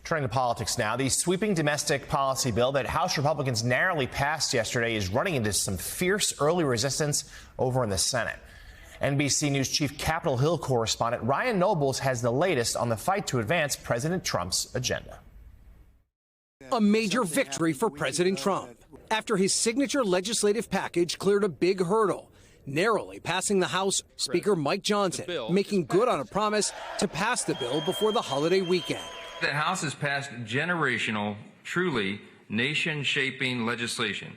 Turning to politics now, the sweeping domestic policy bill that House Republicans narrowly passed yesterday is running into some fierce early resistance over in the Senate. NBC News chief Capitol Hill correspondent Ryan Nobles has the latest on the fight to advance President Trump's agenda. A major victory for President Trump after his signature legislative package cleared a big hurdle, narrowly passing the House. Speaker Mike Johnson making good on a promise to pass the bill before the holiday weekend. The House has passed generational, truly nation-shaping legislation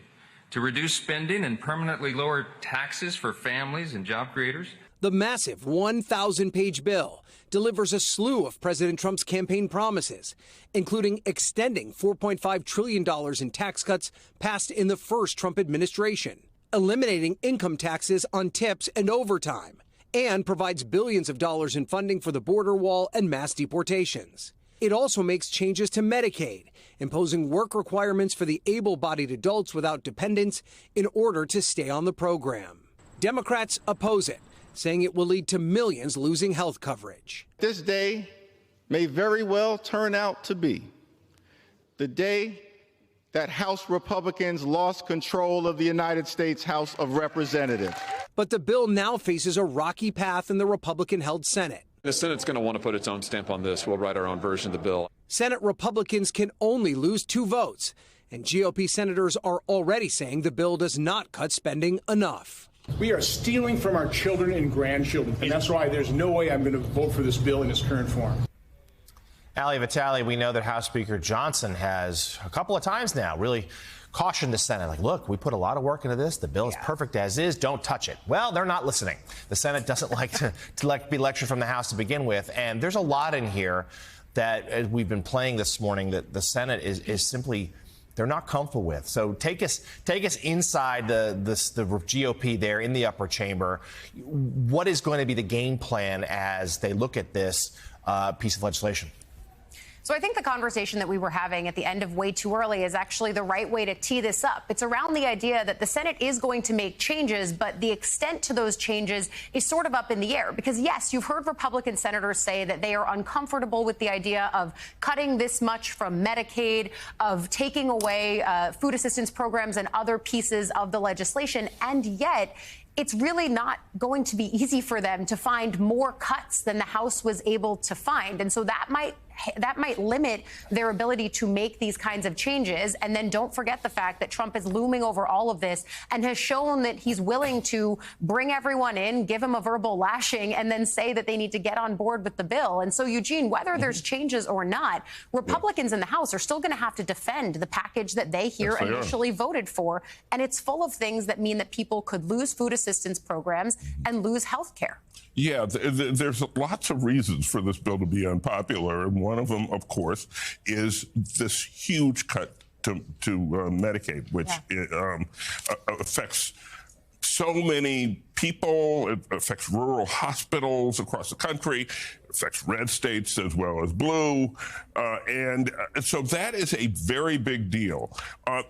to reduce spending and permanently lower taxes for families and job creators. The massive 1,000-page bill delivers a slew of President Trump's campaign promises, including extending $4.5 trillion in tax cuts passed in the first Trump administration, eliminating income taxes on tips and overtime, and provides billions of dollars in funding for the border wall and mass deportations. It also makes changes to Medicaid, imposing work requirements for the able-bodied adults without dependents in order to stay on the program. Democrats oppose it, saying it will lead to millions losing health coverage. This day may very well turn out to be the day that House Republicans lost control of the United States House of Representatives. But the bill now faces a rocky path in the Republican-held Senate. The Senate's going to want to put its own stamp on this. We'll write our own version of the bill. Senate Republicans can only lose 2 votes, and GOP senators are already saying the bill does not cut spending enough. We are stealing from our children and grandchildren, and that's why there's no way I'm going to vote for this bill in its current form. Ali Vitale, we know that House Speaker Johnson has a couple of times now really cautioned the Senate, like, look, we put a lot of work into this. The bill is perfect as is. Don't touch it. Well, they're not listening. The Senate doesn't like to be lectured from the House to begin with. And there's a lot in here that, as we've been playing this morning, that the Senate is simply, they're not comfortable with. So take us inside the GOP there in the upper chamber. What is going to be the game plan as they look at this piece of legislation? So I think the conversation that we were having at the end of Way Too Early is actually the right way to tee this up. It's around the idea that the Senate is going to make changes, but the extent to those changes is sort of up in the air. Because, yes, you've heard Republican senators say that they are uncomfortable with the idea of cutting this much from Medicaid, of taking away food assistance programs and other pieces of the legislation. And yet, it's really not going to be easy for them to find more cuts than the House was able to find. And so that might limit their ability to make these kinds of changes. And then don't forget the fact that Trump is looming over all of this and has shown that he's willing to bring everyone in, give them a verbal lashing, and then say that they need to get on board with the bill. And so, Eugene, whether there's changes or not, Republicans in the House are still going to have to defend the package that they here initially voted for. And it's full of things that mean that people could lose food assistance programs and lose health care. Yeah, there's lots of reasons for this bill to be unpopular. And one of them, of course, is this huge cut to Medicaid, which affects so many people. It affects rural hospitals across the country. It affects red states as well as blue. And so that is a very big deal.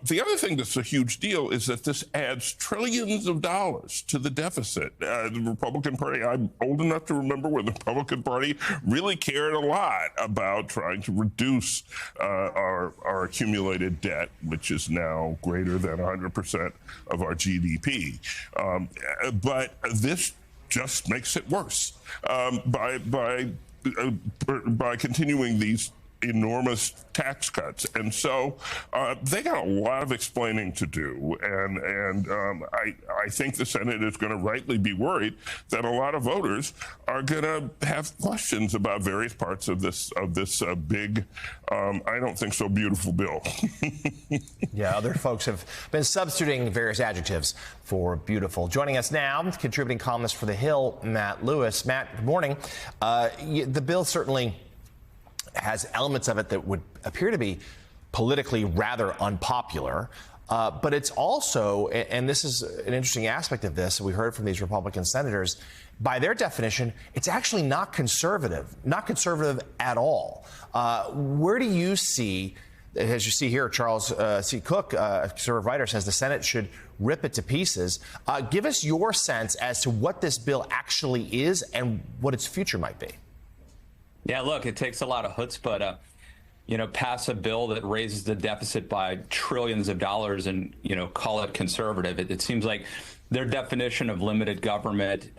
The other thing that's a huge deal is that this adds trillions of dollars to the deficit. The Republican Party, I'm old enough to remember when the Republican Party really cared a lot about trying to reduce our accumulated debt, which is now greater than 100% of our GDP. But this just makes it worse by continuing these enormous tax cuts. And so they got a lot of explaining to do. And I think the Senate is going to rightly be worried that a lot of voters are going to have questions about various parts of this big, I don't think so beautiful bill. Yeah, other folks have been substituting various adjectives for beautiful. Joining us now, contributing columnist for The Hill, Matt Lewis. Matt, good morning. The bill certainly has elements of it that would appear to be politically rather unpopular. But it's also, and this is an interesting aspect of this, we heard from these Republican senators, by their definition, it's actually not conservative at all. Where do you see, as you see here, Charles C. Cook, a conservative writer, says the Senate should rip it to pieces. Give us your sense as to what this bill actually is and what its future might be. Yeah, look, it takes a lot of chutzpah pass a bill that raises the deficit by trillions of dollars and, call it conservative. It seems like their definition of limited government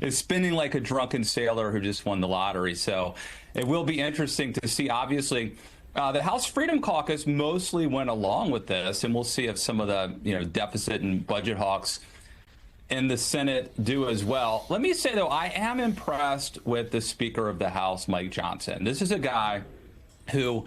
is spinning like a drunken sailor who just won the lottery. So it will be interesting to see. Obviously, the House Freedom Caucus mostly went along with this, and we'll see if some of the, deficit and budget hawks in the Senate do as well. Let me say, though, I am impressed with the Speaker of the House, Mike Johnson. This is a guy who,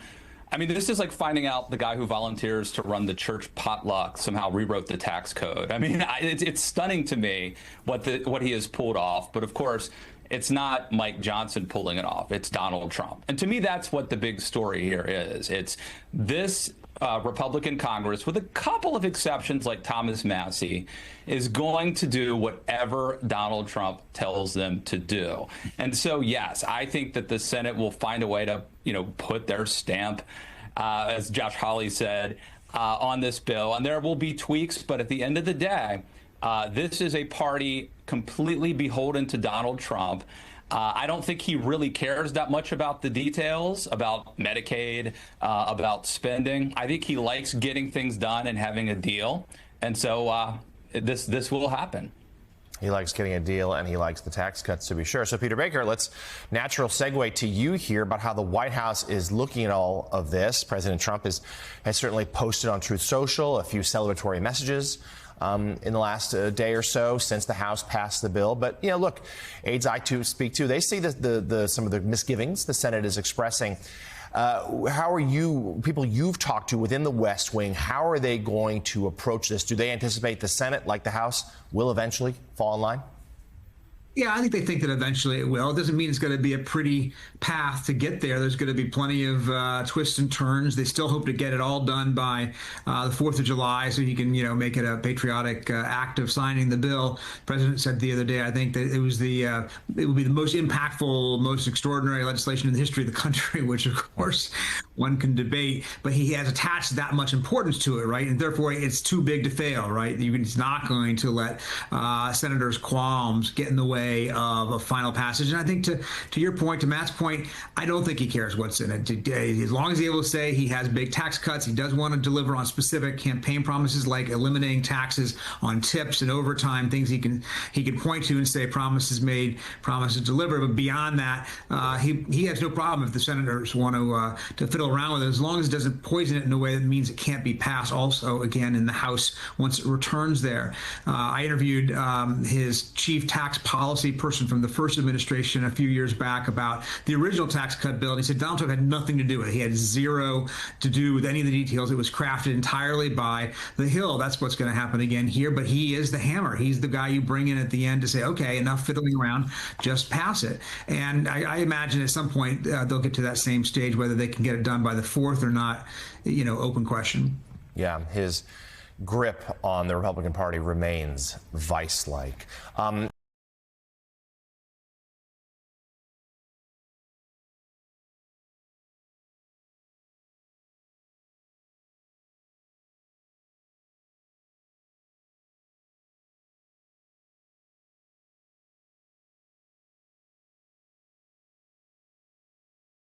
this is like finding out the guy who volunteers to run the church potluck somehow rewrote the tax code. It's stunning to me what he has pulled off. But of course, it's not Mike Johnson pulling it off. It's Donald Trump. And to me, that's what the big story here is. It's this Republican Congress, with a couple of exceptions like Thomas Massie, is going to do whatever Donald Trump tells them to do. And so, yes, I think that the Senate will find a way to, put their stamp, as Josh Hawley said, on this bill. And there will be tweaks. But at the end of the day, this is a party completely beholden to Donald Trump. I don't think he really cares that much about the details, about Medicaid, about spending. I think he likes getting things done and having a deal. And so this will happen. He likes getting a deal, and he likes the tax cuts, to be sure. So, Peter Baker, let's natural segue to you here about how the White House is looking at all of this. President Trump has certainly posted on Truth Social a few celebratory messages in the last day or so since the House passed the bill. But, look, aides I speak to, they see some of the misgivings the Senate is expressing. How are people you've talked to within the West Wing, how are they going to approach this? Do they anticipate the Senate, like the House, will eventually fall in line? Yeah, I think they think that eventually it will. It doesn't mean it's going to be a pretty path to get there. There's going to be plenty of twists and turns. They still hope to get it all done by the 4th of July so he can, make it a patriotic act of signing the bill. The president said the other day, I think, that it would be the most impactful, most extraordinary legislation in the history of the country, which, of course, one can debate. But he has attached that much importance to it, right? And therefore, it's too big to fail, right? He's not going to let senators' qualms get in the way of a final passage. And I think to your point, to Matt's point, I don't think he cares what's in it. As long as he's able to say he has big tax cuts, he does want to deliver on specific campaign promises like eliminating taxes on tips and overtime, things he can point to and say promises made, promises delivered. But beyond that, he has no problem if the senators want to fiddle around with it, as long as it doesn't poison it in a way that means it can't be passed also again in the House once it returns there. I interviewed his chief tax policy person from the first administration a few years back about the original tax cut bill. And he said Donald Trump had nothing to do with it. He had zero to do with any of the details. It was crafted entirely by the Hill. That's what's going to happen again here. But he is the hammer. He's the guy you bring in at the end to say, okay, enough fiddling around, just pass it. And I imagine at some point they'll get to that same stage, whether they can get it done by the 4th or not, open question. Yeah, his grip on the Republican Party remains vice-like.